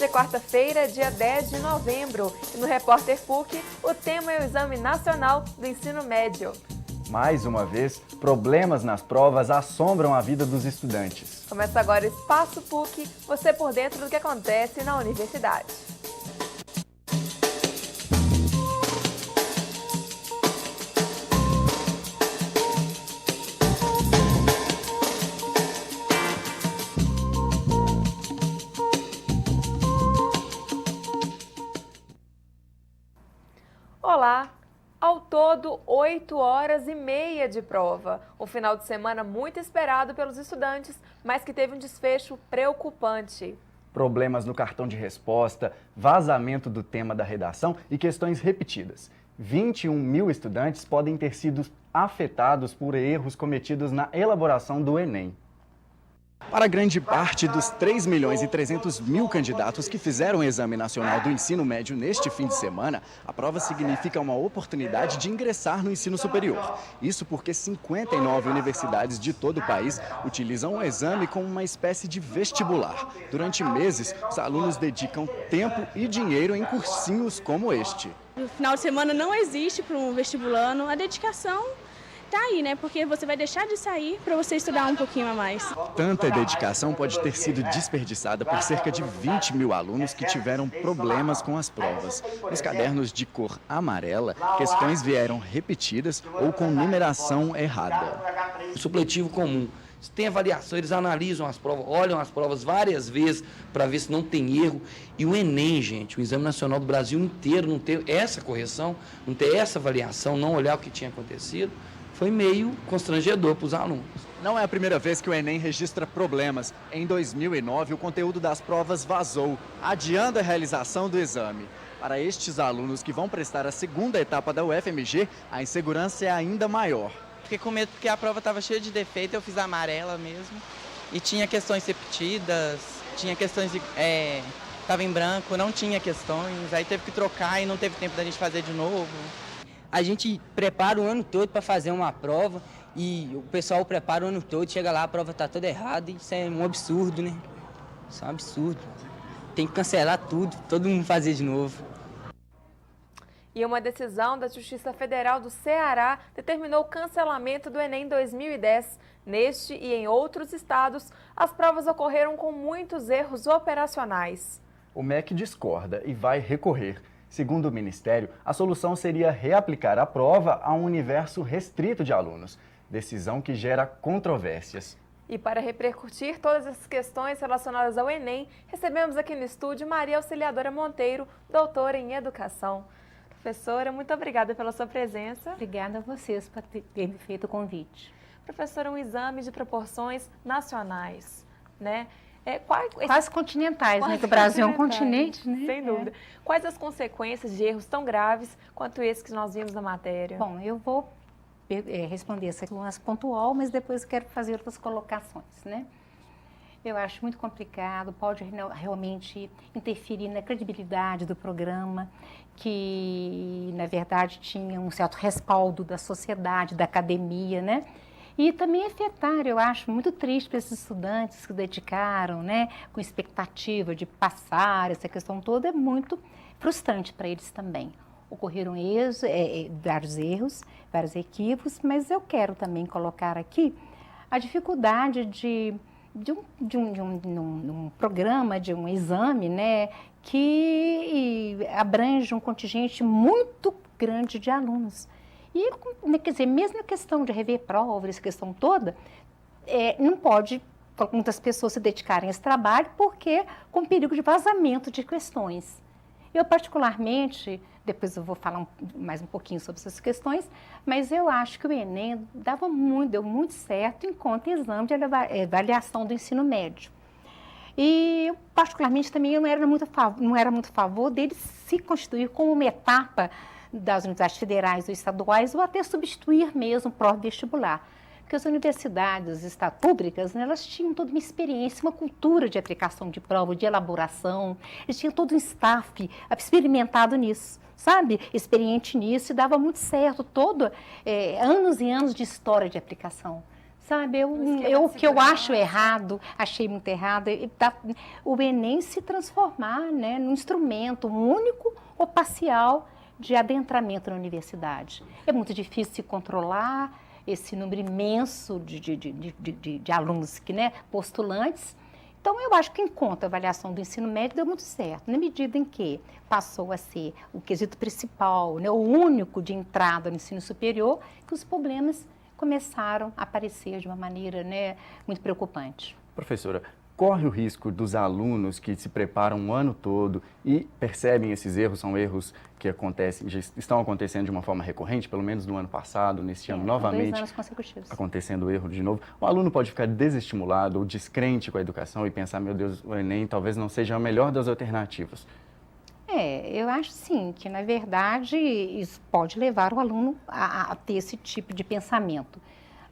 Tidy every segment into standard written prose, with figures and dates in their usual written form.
Hoje é quarta-feira, dia 10 de novembro, e no Repórter PUC, o tema é o Exame Nacional do Ensino Médio. Mais uma vez, problemas nas provas assombram a vida dos estudantes. Começa agora o Espaço PUC, você por dentro do que acontece na universidade. Olá! Ao todo, 8 horas e meia de prova. Um final de semana muito esperado pelos estudantes, mas que teve um desfecho preocupante. Problemas no cartão de resposta, vazamento do tema da redação e questões repetidas. 21 mil estudantes podem ter sido afetados por erros cometidos na elaboração do Enem. Para grande parte dos 3 milhões e 300 mil candidatos que fizeram o Exame Nacional do Ensino Médio neste fim de semana, a prova significa uma oportunidade de ingressar no ensino superior. Isso porque 59 universidades de todo o país utilizam o exame como uma espécie de vestibular. Durante meses, os alunos dedicam tempo e dinheiro em cursinhos como este. No final de semana não existe para um vestibulando, a dedicação tá aí, né? Porque você vai deixar de sair para você estudar um pouquinho a mais. Tanta dedicação pode ter sido desperdiçada por cerca de 20 mil alunos que tiveram problemas com as provas. Nos cadernos de cor amarela, questões vieram repetidas ou com numeração errada. O supletivo comum. Se tem avaliação, eles analisam as provas, olham as provas várias vezes para ver se não tem erro. E o Enem, gente, o Exame Nacional do Brasil inteiro, não ter essa correção, não ter essa avaliação, não olhar o que tinha acontecido, foi meio constrangedor para os alunos. Não é a primeira vez que o Enem registra problemas. Em 2009, o conteúdo das provas vazou, adiando a realização do exame. Para estes alunos que vão prestar a segunda etapa da UFMG, a insegurança é ainda maior. Fiquei com medo porque a prova estava cheia de defeito, eu fiz a amarela mesmo. E tinha questões repetidas, tinha questões de... Estava em branco, não tinha questões, aí teve que trocar e não teve tempo da gente fazer de novo. A gente prepara o ano todo para fazer uma prova e o pessoal prepara o ano todo, chega lá, a prova está toda errada, isso é um absurdo, né? Isso é um absurdo. Tem que cancelar tudo, todo mundo fazer de novo. E uma decisão da Justiça Federal do Ceará determinou o cancelamento do Enem 2010. Neste e em outros estados, as provas ocorreram com muitos erros operacionais. O MEC discorda e vai recorrer. Segundo o Ministério, a solução seria reaplicar a prova a um universo restrito de alunos, decisão que gera controvérsias. E para repercutir todas essas questões relacionadas ao Enem, recebemos aqui no estúdio Maria Auxiliadora Monteiro, doutora em Educação. Professora, muito obrigada pela sua presença. Obrigada a vocês por terem feito o convite. Professora, um exame de proporções nacionais, né? Quase continentais, né? Que o Brasil é um continente, né? Sem dúvida. Quais as consequências de erros tão graves quanto esse que nós vimos na matéria? Bom, eu vou responder essa questão pontual, mas depois eu quero fazer outras colocações, né? Eu acho muito complicado, pode realmente interferir na credibilidade do programa, que, na verdade, tinha um certo respaldo da sociedade, da academia, né? E também afetar, eu acho muito triste para esses estudantes que dedicaram, né, com expectativa de passar, essa questão toda é muito frustrante para eles também. Ocorreram vários erros, vários equívocos, mas eu quero também colocar aqui a dificuldade de um programa, de um exame, né, que abrange um contingente muito grande de alunos. E, quer dizer, mesmo a questão de rever provas, essa questão toda, não pode muitas pessoas se dedicarem a esse trabalho porque com perigo de vazamento de questões. Eu, particularmente, depois eu vou falar mais um pouquinho sobre essas questões, mas eu acho que o Enem deu muito certo enquanto exame de avaliação do ensino médio. E, eu, particularmente, também não era muito a favor dele se constituir como uma etapa das universidades federais ou estaduais, ou até substituir mesmo o próprio vestibular. Porque as universidades públicas, né, elas tinham toda uma experiência, uma cultura de aplicação de prova, de elaboração, eles tinham todo um staff experimentado nisso, sabe? Experiente nisso, e dava muito certo, anos e anos de história de aplicação, Sabe, esquema o de que eu segurança. acho errado, achei muito errado, o Enem se transformar, né, num instrumento único ou parcial de adentramento na universidade. É muito difícil se controlar esse número imenso de alunos, né, postulantes. Então, eu acho que, enquanto a avaliação do ensino médio deu muito certo, na medida em que passou a ser o quesito principal, né, o único de entrada no ensino superior, que os problemas começaram a aparecer de uma maneira, né, muito preocupante. Professora, corre o risco dos alunos que se preparam o ano todo e percebem esses erros, são erros que acontecem, já estão acontecendo de uma forma recorrente, pelo menos no ano passado, neste ano novamente, 2 anos consecutivos. acontecendo o erro de novo. O aluno pode ficar desestimulado ou descrente com a educação e pensar, meu Deus, o Enem talvez não seja a melhor das alternativas. Eu acho sim que, na verdade, isso pode levar o aluno a ter esse tipo de pensamento.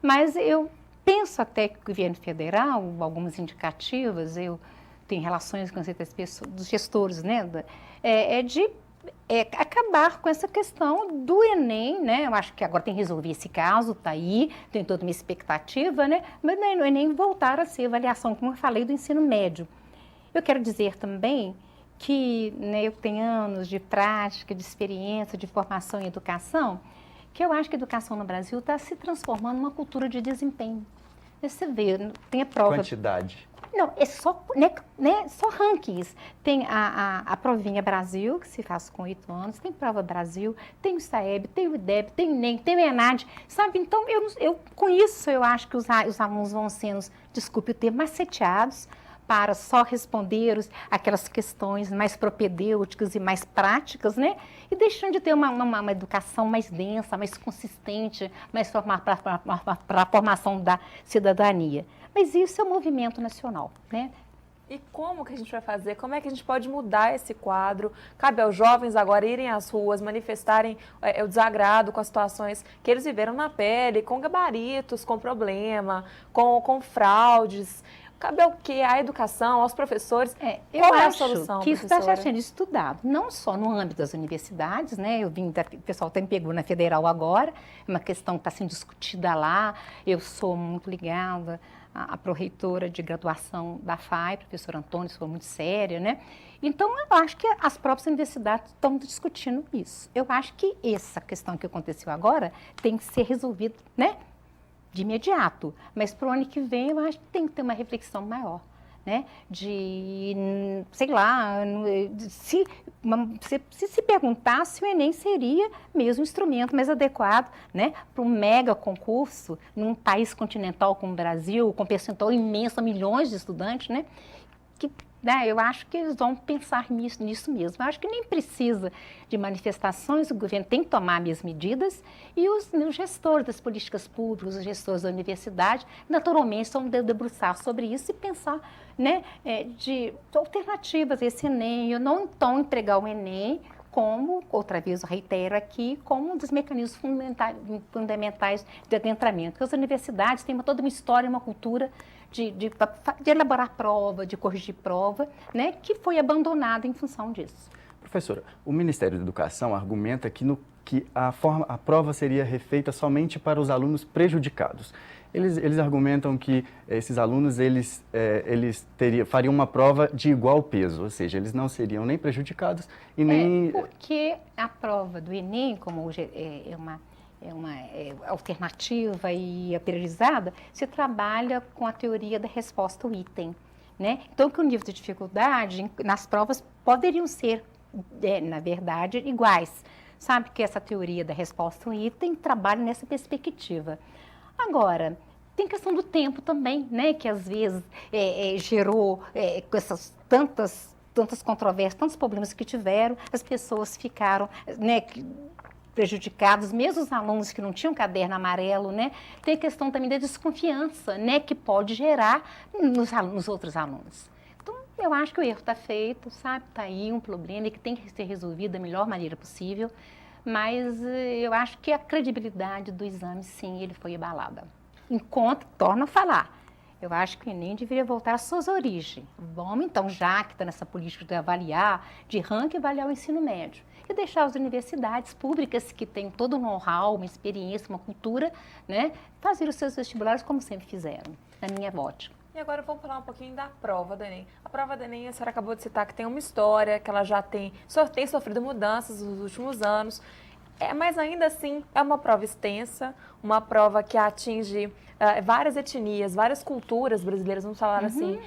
Mas eu penso até que o governo federal, algumas indicativas, eu tenho relações com as pessoas, dos gestores, né, de acabar com essa questão do Enem, né? Eu acho que agora tem que resolver esse caso, está aí, tem toda uma expectativa, né? Mas o Enem voltar a ser avaliação, como eu falei, do ensino médio. Eu quero dizer também que, né, eu tenho anos de prática, de experiência, de formação em educação, que eu acho que a educação no Brasil está se transformando numa cultura de desempenho. Você vê, tem a prova... Quantidade. Não, é só, né, só rankings. Tem a provinha Brasil, que se faz com 8 anos, tem prova Brasil, tem o SAEB, tem o IDEB, tem o ENEM, tem o ENAD, sabe? Então, com isso, eu acho que os alunos vão sendo, desculpe o termo, maceteados para só responder aquelas questões mais propedêuticas e mais práticas, né? E deixando de ter uma educação mais densa, mais consistente, mais para a formação da cidadania. Mas isso é um movimento nacional, né? E como que a gente vai fazer? Como é que a gente pode mudar esse quadro? Cabe aos jovens agora irem às ruas, manifestarem o desagrado com as situações que eles viveram na pele, com gabaritos, com problema, com fraudes. Cabe ao quê? À educação, aos professores? Qual é a solução, que isso está já professora? sendo estudado, não só no âmbito das universidades, né? O pessoal até me pegou na Federal agora, é uma questão que está sendo discutida lá. Eu sou muito ligada à pró-reitora de graduação da FAI, professora Antônio, foi muito séria, né? Então, eu acho que as próprias universidades estão discutindo isso. Eu acho que essa questão que aconteceu agora tem que ser resolvida, né, de imediato. Mas para o ano que vem, eu acho que tem que ter uma reflexão maior, né? De, sei lá, se perguntar se o Enem seria mesmo um instrumento mais adequado, né, para um mega concurso num país continental como o Brasil, com um percentual imenso, milhões de estudantes, né? Eu acho que eles vão pensar nisso mesmo. Eu acho que nem precisa de manifestações, o governo tem que tomar as medidas e os gestores das políticas públicas, os gestores da universidade, naturalmente, vão debruçar sobre isso e pensar, né, de alternativas a esse Enem. Eu não então empregar o Enem como, outra vez eu reitero aqui, como um dos mecanismos fundamentais de adentramento. Porque as universidades têm toda uma história, uma cultura de elaborar prova, de corrigir prova, né, que foi abandonada em função disso. Professora, o Ministério da Educação argumenta que a prova seria refeita somente para os alunos prejudicados. Eles argumentam que esses alunos fariam uma prova de igual peso, ou seja, eles não seriam nem prejudicados e nem... Porque a prova do Enem, como hoje é uma alternativa e é priorizada, se trabalha com a teoria da resposta ao item, né? Então, que o nível de dificuldade nas provas poderiam ser, na verdade, iguais. Sabe que essa teoria da resposta ao item trabalha nessa perspectiva. Agora, tem questão do tempo também, né? Que às vezes gerou com essas tantas controvérsias, tantos problemas que tiveram, as pessoas ficaram, né, prejudicados, mesmo os alunos que não tinham caderno amarelo, né? Tem a questão também da desconfiança, né, que pode gerar nos outros alunos. Então, eu acho que o erro está feito, sabe? Está aí um problema que tem que ser resolvido da melhor maneira possível, mas eu acho que a credibilidade do exame, sim, ele foi abalada. Enquanto, torno a falar, Eu acho que o Enem deveria voltar às suas origens. Vamos, então, já que está nessa política de avaliar, de ranking, avaliar o ensino médio. E deixar as universidades públicas, que têm todo um know-how, uma experiência, uma cultura, né, fazer os seus vestibulares como sempre fizeram, na minha ótica. E agora vamos falar um pouquinho da prova do Enem. A prova do Enem, a senhora acabou de citar que tem uma história, que ela já tem sofrido mudanças nos últimos anos. Mas ainda assim, é uma prova extensa, uma prova que atinge várias etnias, várias culturas brasileiras, vamos falar assim.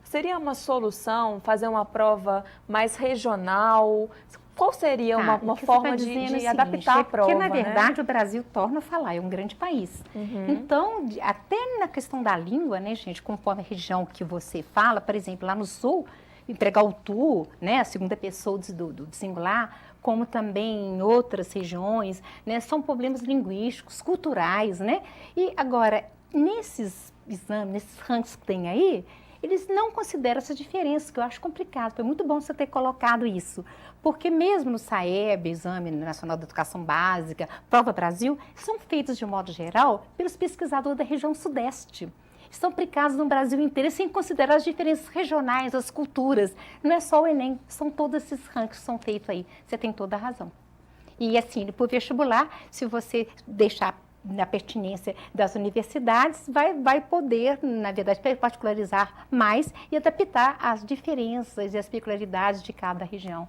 Seria uma solução fazer uma prova mais regional? Qual seria uma forma de adaptar a prova? Porque, na verdade, o Brasil, torna a falar, é um grande país. Então, até na questão da língua, né, gente, conforme a região que você fala, por exemplo, lá no Sul, empregar o tu, né, a segunda pessoa do singular, como também em outras regiões, né, são problemas linguísticos, culturais, né? E agora, nesses exames, nesses rankings que tem aí, eles não consideram essa diferença, que eu acho complicado. Foi muito bom você ter colocado isso, porque mesmo no SAEB, Exame Nacional da Educação Básica, Prova Brasil, são feitos de modo geral pelos pesquisadores da região Sudeste. Estão aplicados no Brasil inteiro, sem considerar as diferenças regionais, as culturas. Não é só o Enem, são todos esses rankings que são feitos aí. Você tem toda a razão. E assim, por vestibular, se você deixar na pertinência das universidades, vai poder, na verdade, particularizar mais e adaptar as diferenças e as peculiaridades de cada região.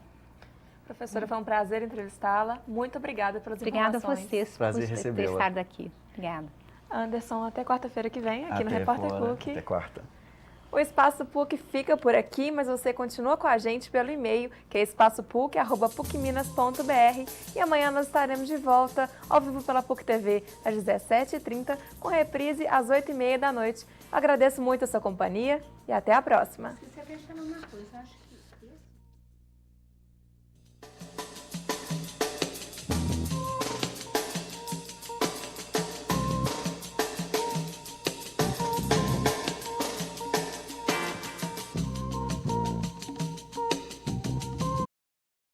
Professora, foi um prazer entrevistá-la. Muito obrigada pelas informações. Obrigada a vocês por ter estado aqui. Obrigada. Anderson, até quarta-feira que vem, aqui no Repórter PUC. Até quarta. O Espaço PUC fica por aqui, mas você continua com a gente pelo e-mail, que é espaçopuc@pucminas.br. E amanhã nós estaremos de volta, ao vivo pela PUC TV, às 17h30, com reprise às 8h30 da noite. Agradeço muito a sua companhia e até a próxima. Você vai falar uma coisa, acho que